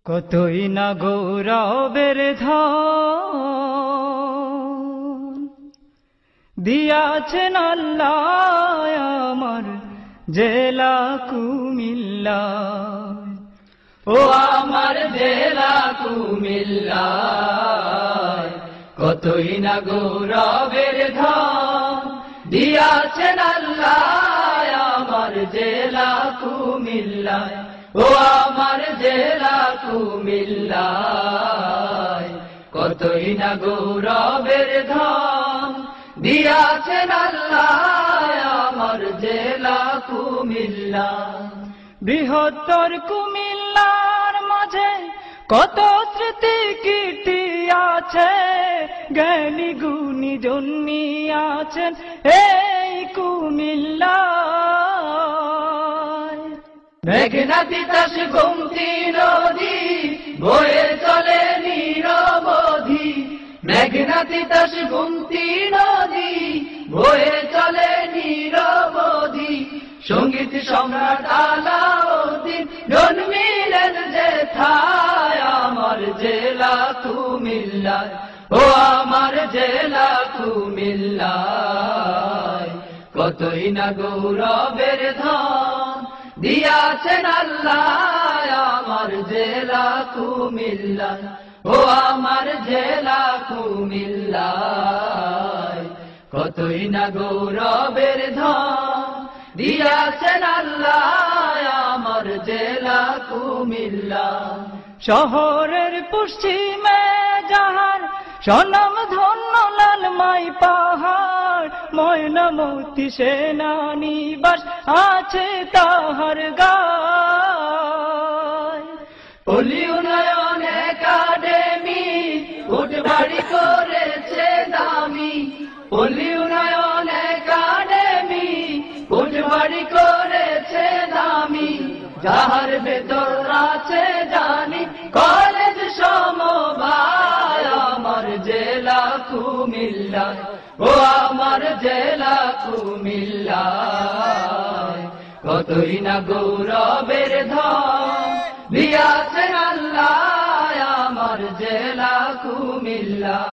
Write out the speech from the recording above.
কতই না গৌরবের ধন দিয়াছেন আল্লাহ আমার জেলা কুমিল্লা। ও আমার জেলা কুমিল্লা, কতই না গৌরবের ধন দিয়াছেন আল্লাহ আমার জেলা কুমিল্লা। ও আমার জেলা কুমিল্লা, কতই না গৌরবের ধন দিয়াছেন আল্লাহ আমার জেলা কুমিল্লা। বৃহত্তর কুমিল্লার মাঝে কত স্মৃতি কীর্তি আছে, জ্ঞানী গুণী জন্মি আছেন এই কুমিল্লা। মেঘনা তিতাস গোমতী নদী বয়ে চলে নিরবধি, মেঘনা তিতাস গোমতী নদী বয়ে চলে নিরবধি। সঙ্গীত সম্রাট আলাউদ্দিন জন্মিলেন যেথায় আমার জেলা কুমিল্লা। ও আমার জেলা কুমিল্লা, কতই না গৌরবের ধন দিয়াছেন আল্লাহ আমার জেলা কুমিল্লা। ও আমার জেলা কুমিল্লা, কতই না গৌরবের ধন দিয়াছেন আল্লাহ আমার জেলা কুমিল্লা। শহরের পশ্চিমে যাহার স্বনাম ধন্য লালমাই পাহাড়, ময়নামতি সেনানিবাস আছে তাহার গায়। পল্লী উন্নয়ন একাডেমি উঠবাড়ি করেছে দামি, পল্লী উন্নয়ন একাডেমি উঠবাড়ি করেছে দামি। যাহার ভেতর আছে জানি কলেজ সমবায় আমার জেলা কুমিল্লা। ও আমার জেলা কুমিল্লা, কতই না গৌরবের ধন দিয়াছেন আল্লাহ আমার জেলা কুমিল্লা।